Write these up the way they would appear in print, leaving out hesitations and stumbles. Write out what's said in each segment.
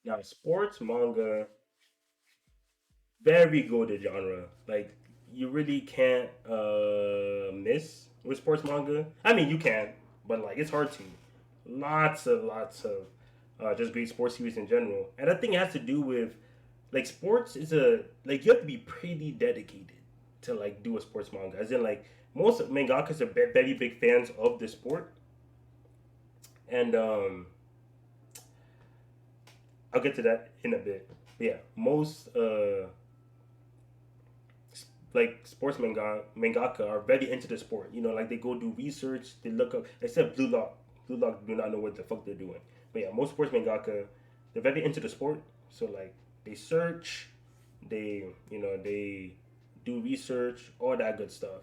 Now, sports manga, very good genre. Like you really can't miss with sports manga. I mean, you can, but like it's hard to. Lots of just great sports series in general, and I think it has to do with like sports is a like you have to be pretty dedicated to like do a sports manga. As in, like most mangakas are very big fans of the sport, and I'll get to that in a bit. But yeah, most like sports mangaka are very into the sport. You know, like they go do research, they look up. Except Blue Lock, Blue Lock do not know what the fuck they're doing. But yeah, most sports mangaka, they're very into the sport. So like they search, they do research, all that good stuff,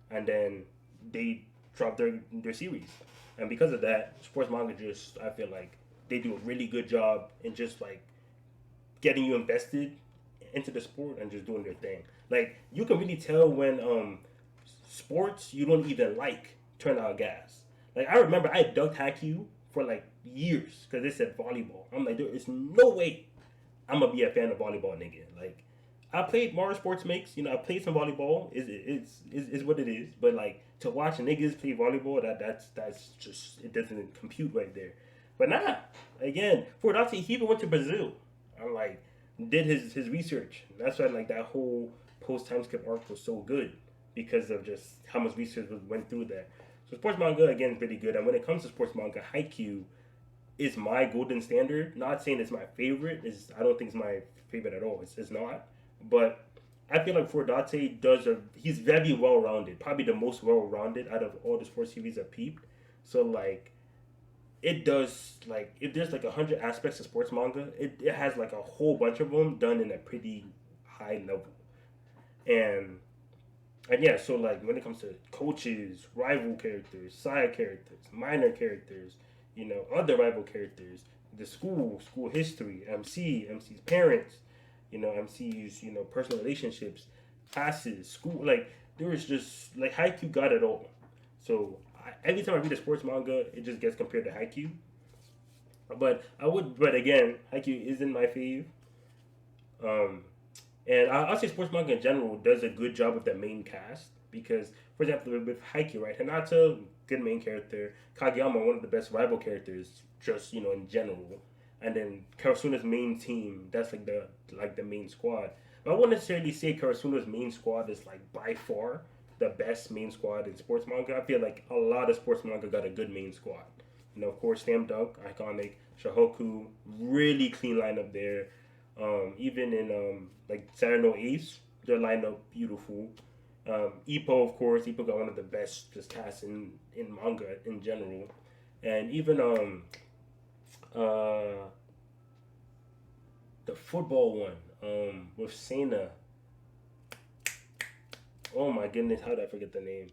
and then they drop their series. And because of that, sports manga just I feel like they do a really good job in just like getting you invested into the sport and just doing their thing. Like you can really tell when sports you don't even like turn out gas. Like I remember I ducked Haikyuu for like years because they said volleyball. I'm like, there is no way I'm gonna be a fan of volleyball, nigga. Like I played Mario Sports Mix. You know, I played some volleyball. Is what it is. But like to watch niggas play volleyball, that's just it doesn't compute right there. But nah, again, for Dante, he even went to Brazil. I'm like, did his research. That's why like that whole post time skip arc was so good because of just how much research went through that. So sports manga again is pretty good. And when it comes to sports manga, Haikyuu is my golden standard. Not saying it's my favorite. Is I don't think it's my favorite at all. It's not. But I feel like Fordate does a he's very well rounded. Probably the most well rounded out of all the sports series I've peeped. So like it does like if there's like 100 aspects of sports manga, it has like a whole bunch of them done in a pretty high level. And yeah, so like when it comes to coaches, rival characters, side characters, minor characters, other rival characters, the school history, MC's parents, MC's, personal relationships, classes, school, like there was just like Haikyuu got it all. So every time I read a sports manga, it just gets compared to Haikyuu. But again, Haikyuu isn't my fave. Um, and I'll say sports manga in general does a good job with the main cast because, for example, with Haikyuu, right, Hinata, good main character, Kageyama, one of the best rival characters, just in general, and then Karasuna's main team, that's like the main squad. But I wouldn't necessarily say Karasuna's main squad is like by far the best main squad in sports manga. I feel like a lot of sports manga got a good main squad. Of course, Slam Dunk, iconic. Shahoku, really clean lineup there. Even in like Saturday No Ace, their lineup beautiful. Ippo, of course, Ippo got one of the best just casts in manga in general, and even uh, the football one with Sena. Oh my goodness, how did I forget the name?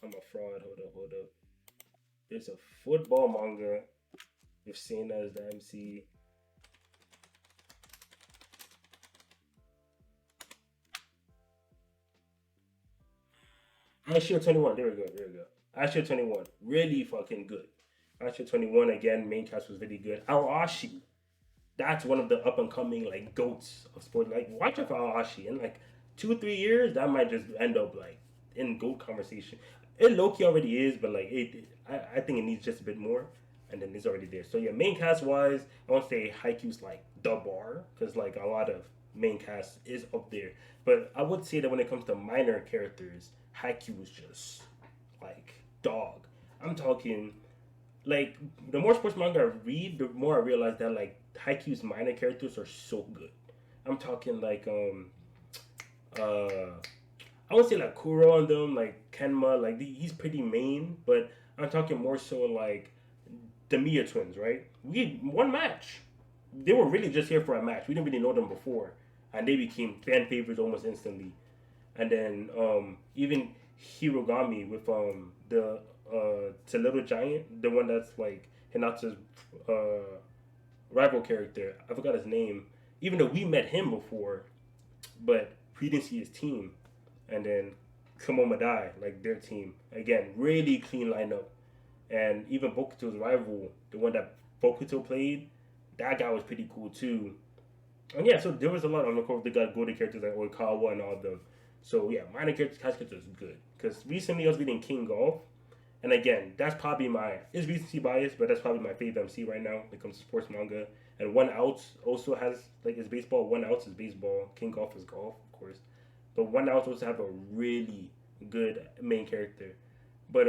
I'm a fraud. Hold up. There's a football manga with Sena as the MC. Ashio 21. There we go. There we go. Ashio 21. Really fucking good. Ashio 21 again. Main cast was really good. Aoashi. That's one of the up and coming like goats of sport. Like watch out for Aoashi in like 2 3 years. That might just end up like in goat conversation. It Loki already is, but like I think it needs just a bit more. And then it's already there. So yeah, main cast wise, I won't say Haikyuu's like the bar because like a lot of main cast is up there. But I would say that when it comes to minor characters, Haikyuu is just like dog. I'm talking like the more sports manga I read, the more I realize that like Haikyuu's minor characters are so good. I'm talking like uh I would say like Kuro on them, like Kenma, like he's pretty main, but I'm talking more so like the Mia twins, right? We had one match. They were really just here for a match. We didn't really know them before, and they became fan favorites almost instantly. And then even Hirogami with the little giant, the one that's like Hinata's rival character. I forgot his name. Even though we met him before, but we didn't see his team. And then Kumomadai, like their team. Again, really clean lineup. And even Bokuto's rival, the one that Bokuto played, That guy was pretty cool too. And yeah, so there was a lot on the course. They got golden characters like Oikawa and all of them. So yeah, minor characters, cast characters is good. Because recently I was reading King Golf, and again, that's probably my it's recency bias, but that's probably my favorite MC right now when it comes to sports manga. And One Out also has like it's baseball. One Out is baseball. King Golf is golf, of course. But One Out also have a really good main character. But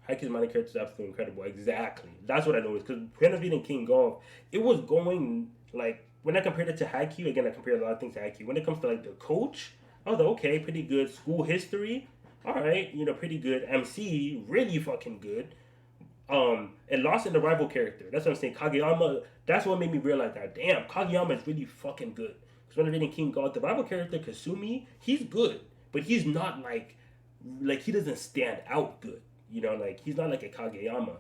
Haikyuu's minor character is absolutely incredible. Exactly. That's what I noticed. Because when I was reading King Golf, it was going like when I compared it to Haikyuu, again I compared a lot of things to Haikyuu. When it comes to like the coach, I was like, okay, pretty good. School history, all right, pretty good. MC, really fucking good. And lost in the rival character. That's what I'm saying. Kageyama. That's what made me realize that. Damn, Kageyama is really fucking good. Because when I'm reading King God, the rival character Kasumi, he's good, but he's not like he doesn't stand out good. Like he's not like a Kageyama.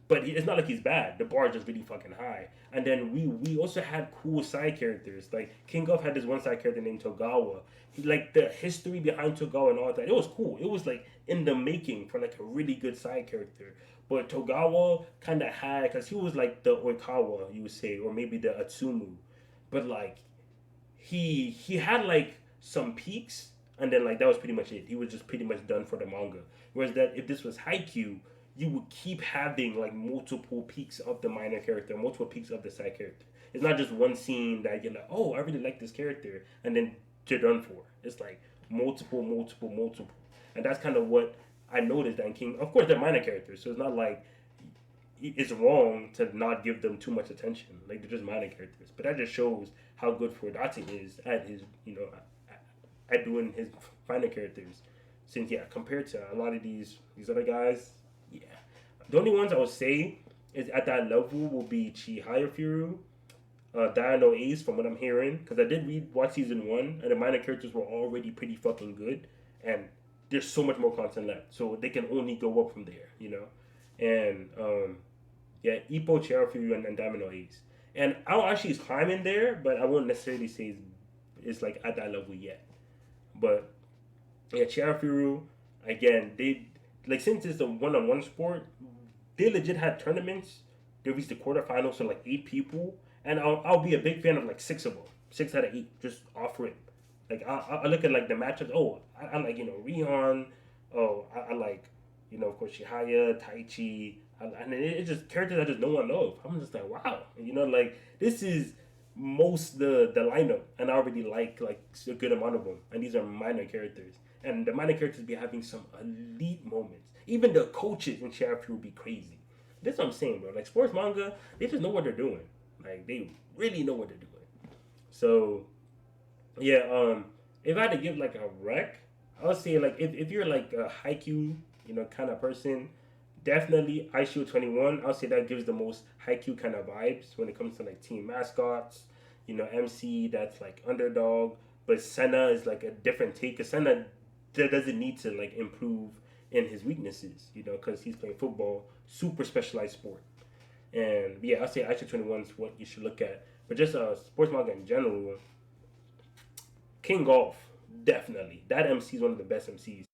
But it's not like he's bad. The bar is just really fucking high. And then we also had cool side characters. Like King Golf had this one side character named Togawa. Like the history behind Togawa and all that. It was cool. It was like in the making for like a really good side character. But Togawa kind of had because he was like the Oikawa, you would say, or maybe the Atsumu. But like he had like some peaks, and then like that was pretty much it. He was just pretty much done for the manga. Whereas that if this was Haikyuu, you would keep having like multiple peaks of the minor character, multiple peaks of the side character. It's not just one scene that you're like, oh, I really like this character, and then you're done for. It's like multiple, multiple, multiple, and that's kind of what I noticed that in King. Of course, they're minor characters, so it's not like it's wrong to not give them too much attention. Like they're just minor characters, but that just shows how good Furodate is at his, at doing his minor characters. Since yeah, compared to a lot of these other guys, yeah, the only ones I would say is at that level will be Chihaya Dino Ace from what I'm hearing, because I did watch season one, and the minor characters were already pretty fucking good, and there's so much more content left, so they can only go up from there. And yeah, Ippo, Cherry and Domino Ace. And I don't actually climb in there, but I won't necessarily say it's like at that level yet. But yeah, Cherry again, they like since it's a one-on-one sport, they legit had tournaments. They reached the quarterfinals, so like 8 people, and I'll be a big fan of like 6 of them, 6 out of 8, just off rip. Like I look at like the matchups. Oh, I like Rihan. Oh, I like of course Shihaya, Taichi. And it's just characters I just know and love. I'm just like wow, like this is most the lineup, and I already like a good amount of them, and these are minor characters, and the minor characters be having some elite moments. Even the coaches in Sheriff will be crazy. That's what I'm saying, bro. Like sports manga, they just know what they're doing. Like they really know what they're doing. So yeah, if I had to give like a rec, I would say like if you're like a Haikyuu, kind of person, definitely IShield 21. I would say that gives the most Haikyuu kind of vibes when it comes to like team mascots. MC that's like underdog, but Senna is like a different take. Cause Senna doesn't need to like improve in his weaknesses, because he's playing football, super specialized sport. And yeah, I'd say IShield 21 is what you should look at. But just sports manga in general, King Golf, definitely. That MC is one of the best MCs.